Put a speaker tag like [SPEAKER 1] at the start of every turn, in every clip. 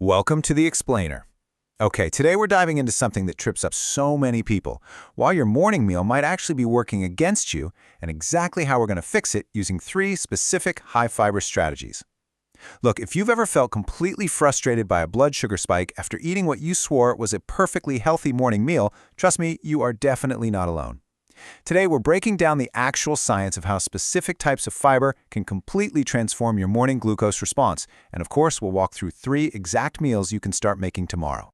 [SPEAKER 1] Welcome to the Explainer. Okay, today we're diving into something that trips up so many people, why your morning meal might actually be working against you, and exactly how we're going to fix it using 3 specific high-fiber strategies. Look, if you've ever felt completely frustrated by a blood sugar spike after eating what you swore was a perfectly healthy morning meal, trust me, you are definitely not alone. Today, we're breaking down the actual science of how specific types of fiber can completely transform your morning glucose response. And of course, we'll walk through 3 exact meals you can start making tomorrow.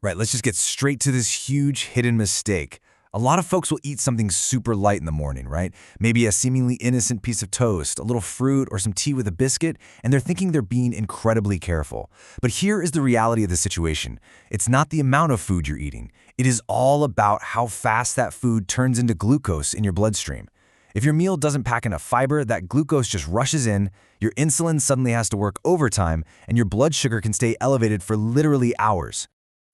[SPEAKER 2] Right, let's just get straight to this huge hidden mistake. A lot of folks will eat something super light in the morning, right? Maybe a seemingly innocent piece of toast, a little fruit, or some tea with a biscuit, and they're thinking they're being incredibly careful. But here is the reality of the situation. It's not the amount of food you're eating. It is all about how fast that food turns into glucose in your bloodstream. If your meal doesn't pack enough fiber, that glucose just rushes in, your insulin suddenly has to work overtime, and your blood sugar can stay elevated for literally hours.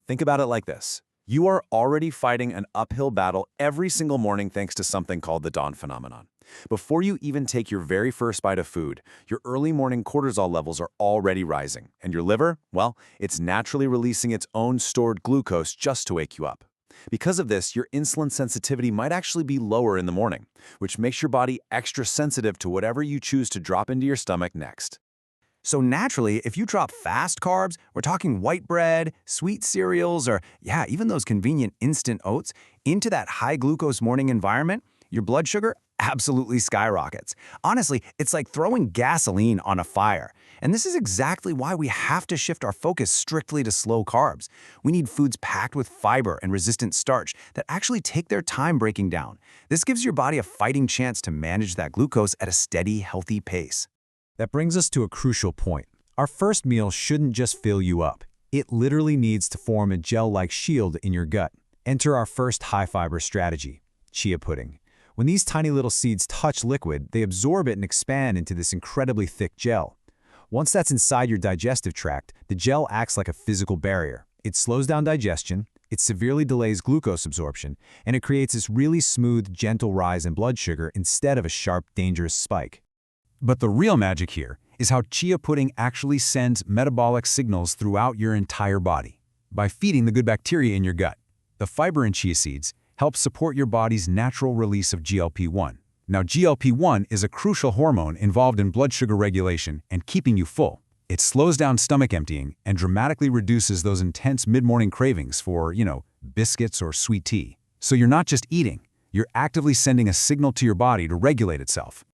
[SPEAKER 3] Think about it like this. You are already fighting an uphill battle every single morning thanks to something called the dawn phenomenon. Before you even take your very first bite of food, your early morning cortisol levels are already rising, and your liver, well, it's naturally releasing its own stored glucose just to wake you up. Because of this, your insulin sensitivity might actually be lower in the morning, which makes your body extra sensitive to whatever you choose to drop into your stomach next.
[SPEAKER 2] So naturally, if you drop fast carbs, we're talking white bread, sweet cereals, or even those convenient instant oats, into that high glucose morning environment, your blood sugar absolutely skyrockets. Honestly, it's like throwing gasoline on a fire. And this is exactly why we have to shift our focus strictly to slow carbs. We need foods packed with fiber and resistant starch that actually take their time breaking down. This gives your body a fighting chance to manage that glucose at a steady, healthy pace.
[SPEAKER 4] That brings us to a crucial point. Our first meal shouldn't just fill you up. It literally needs to form a gel-like shield in your gut. Enter our first high-fiber strategy, chia pudding. When these tiny little seeds touch liquid, they absorb it and expand into this incredibly thick gel. Once that's inside your digestive tract, the gel acts like a physical barrier. It slows down digestion, it severely delays glucose absorption, and it creates this really smooth, gentle rise in blood sugar instead of a sharp, dangerous spike. But the real magic here is how chia pudding actually sends metabolic signals throughout your entire body. By feeding the good bacteria in your gut, the fiber in chia seeds helps support your body's natural release of GLP-1. Now, GLP-1 is a crucial hormone involved in blood sugar regulation and keeping you full. It slows down stomach emptying and dramatically reduces those intense mid-morning cravings for, biscuits or sweet tea. So you're not just eating, you're actively sending a signal to your body to regulate itself.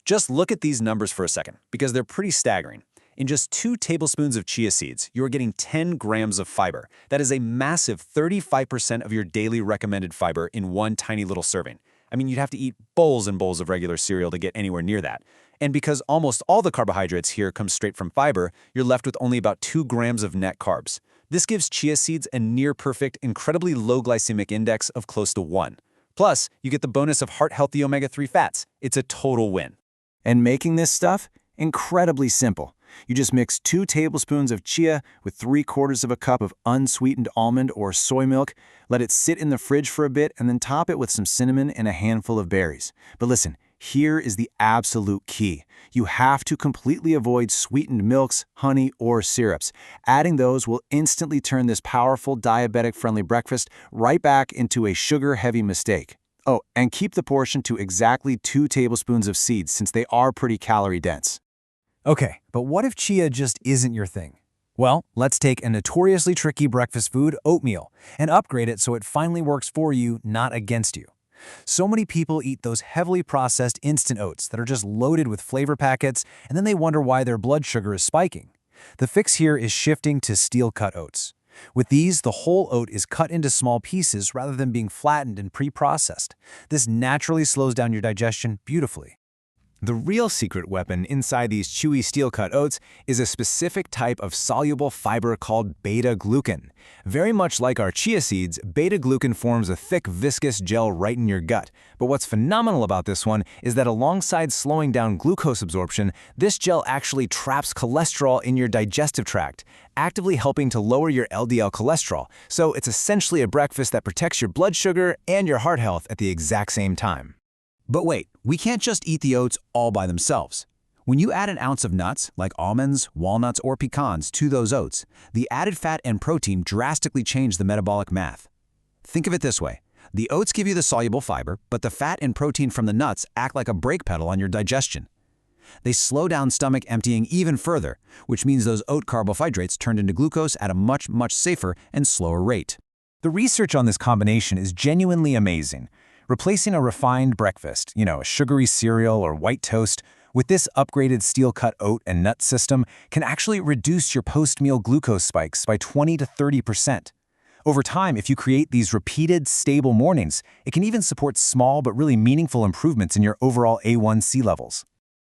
[SPEAKER 3] Just look at these numbers for a second, because they're pretty staggering. In just 2 tablespoons of chia seeds, you are getting 10 grams of fiber. That is a massive 35% of your daily recommended fiber in one tiny little serving. I mean, you'd have to eat bowls and bowls of regular cereal to get anywhere near that. And because almost all the carbohydrates here come straight from fiber, you're left with only about 2 grams of net carbs. This gives chia seeds a near-perfect, incredibly low glycemic index of close to 1. Plus, you get the bonus of heart-healthy omega-3 fats. It's a total win.
[SPEAKER 1] And making this stuff? Incredibly simple. You just mix 2 tablespoons of chia with 3/4 of a cup of unsweetened almond or soy milk, let it sit in the fridge for a bit, and then top it with some cinnamon and a handful of berries. But listen, here is the absolute key. You have to completely avoid sweetened milks, honey, or syrups. Adding those will instantly turn this powerful diabetic-friendly breakfast right back into a sugar-heavy mistake. Oh, and keep the portion to exactly 2 tablespoons of seeds since they are pretty calorie-dense.
[SPEAKER 4] Okay, but what if chia just isn't your thing? Well, let's take a notoriously tricky breakfast food, oatmeal, and upgrade it so it finally works for you, not against you. So many people eat those heavily processed instant oats that are just loaded with flavor packets, and then they wonder why their blood sugar is spiking. The fix here is shifting to steel-cut oats. With these, the whole oat is cut into small pieces rather than being flattened and pre-processed. This naturally slows down your digestion beautifully. The real secret weapon inside these chewy steel-cut oats is a specific type of soluble fiber called beta-glucan. Very much like our chia seeds, beta-glucan forms a thick, viscous gel right in your gut. But what's phenomenal about this one is that alongside slowing down glucose absorption, this gel actually traps cholesterol in your digestive tract, actively helping to lower your LDL cholesterol. So it's essentially a breakfast that protects your blood sugar and your heart health at the exact same time. But wait, we can't just eat the oats all by themselves.
[SPEAKER 3] When you add an ounce of nuts, like almonds, walnuts, or pecans, to those oats, the added fat and protein drastically change the metabolic math. Think of it this way. The oats give you the soluble fiber, but the fat and protein from the nuts act like a brake pedal on your digestion. They slow down stomach emptying even further, which means those oat carbohydrates turned into glucose at a much, much safer and slower rate.
[SPEAKER 2] The research on this combination is genuinely amazing. Replacing a refined breakfast, a sugary cereal or white toast, with this upgraded steel-cut oat and nut system can actually reduce your post-meal glucose spikes by 20 to 30%. Over time, if you create these repeated, stable mornings, it can even support small but really meaningful improvements in your overall A1C levels.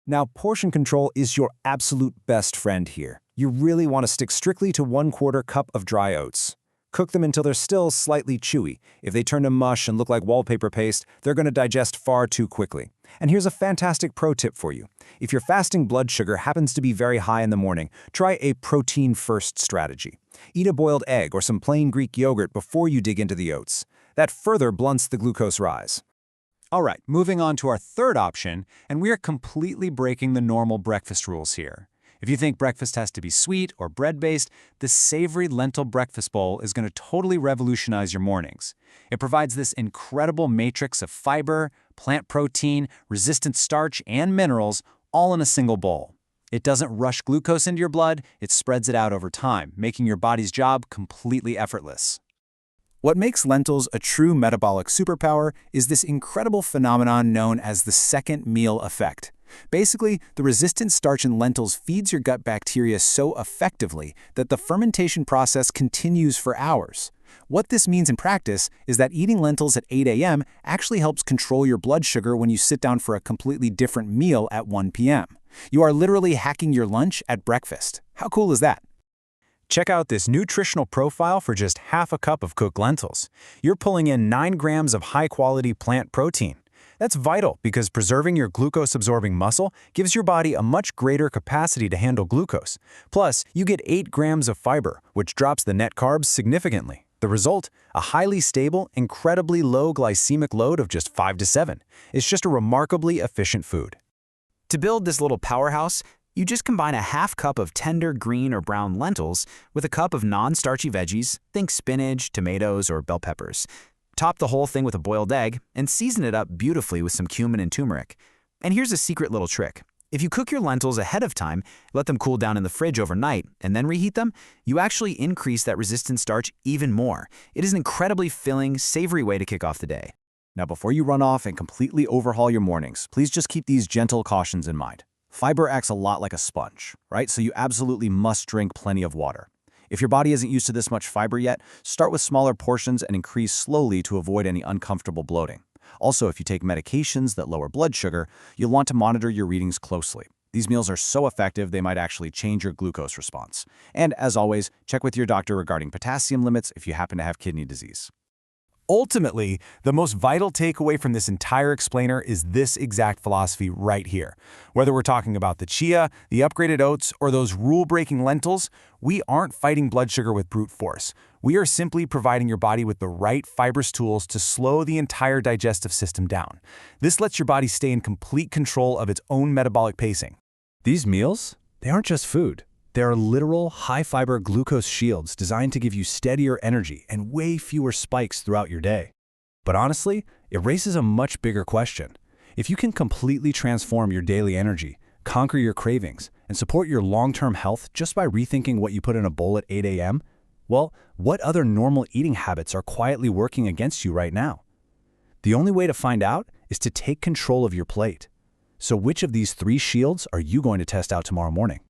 [SPEAKER 3] Now, portion control is your absolute best friend here. You really want to stick strictly to 1/4 cup of dry oats. Cook them until they're still slightly chewy. If they turn to mush and look like wallpaper paste, they're going to digest far too quickly. And here's a fantastic pro tip for you. If your fasting blood sugar happens to be very high in the morning, try a protein-first strategy. Eat a boiled egg or some plain Greek yogurt before you dig into the oats. That further blunts the glucose rise.
[SPEAKER 4] All right, moving on to our third option, and we are completely breaking the normal breakfast rules here. If you think breakfast has to be sweet or bread-based, this savory lentil breakfast bowl is going to totally revolutionize your mornings. It provides this incredible matrix of fiber, plant protein, resistant starch, and minerals all in a single bowl. It doesn't rush glucose into your blood, it spreads it out over time, making your body's job completely effortless.
[SPEAKER 1] What makes lentils a true metabolic superpower is this incredible phenomenon known as the second meal effect. Basically, the resistant starch in lentils feeds your gut bacteria so effectively that the fermentation process continues for hours. What this means in practice is that eating lentils at 8 a.m. actually helps control your blood sugar when you sit down for a completely different meal at 1 p.m. You are literally hacking your lunch at breakfast. How cool is that?
[SPEAKER 4] Check out this nutritional profile for just half a cup of cooked lentils. You're pulling in 9 grams of high-quality plant protein. That's vital because preserving your glucose-absorbing muscle gives your body a much greater capacity to handle glucose. Plus, you get 8 grams of fiber, which drops the net carbs significantly. The result? A highly stable, incredibly low glycemic load of just 5 to 7. It's just a remarkably efficient food.
[SPEAKER 5] To build this little powerhouse, you just combine a half cup of tender green or brown lentils with a cup of non-starchy veggies, think spinach, tomatoes, or bell peppers. Top the whole thing with a boiled egg and season it up beautifully with some cumin and turmeric. And here's a secret little trick. If you cook your lentils ahead of time, let them cool down in the fridge overnight, and then reheat them, you actually increase that resistant starch even more. It is an incredibly filling, savory way to kick off the day.
[SPEAKER 1] Now, before you run off and completely overhaul your mornings, please just keep these gentle cautions in mind. Fiber acts a lot like a sponge, right? So you absolutely must drink plenty of water. If your body isn't used to this much fiber yet, start with smaller portions and increase slowly to avoid any uncomfortable bloating. Also, if you take medications that lower blood sugar, you'll want to monitor your readings closely. These meals are so effective they might actually change your glucose response. And as always, check with your doctor regarding potassium limits if you happen to have kidney disease.
[SPEAKER 2] Ultimately, the most vital takeaway from this entire explainer is this exact philosophy right here. Whether we're talking about the chia, the upgraded oats, or those rule-breaking lentils, we aren't fighting blood sugar with brute force. We are simply providing your body with the right fibrous tools to slow the entire digestive system down. This lets your body stay in complete control of its own metabolic pacing.
[SPEAKER 4] These meals, they aren't just food. They are literal, high-fiber glucose shields designed to give you steadier energy and way fewer spikes throughout your day. But honestly, it raises a much bigger question. If you can completely transform your daily energy, conquer your cravings, and support your long-term health just by rethinking what you put in a bowl at 8 a.m., well, what other normal eating habits are quietly working against you right now? The only way to find out is to take control of your plate. So which of these 3 shields are you going to test out tomorrow morning?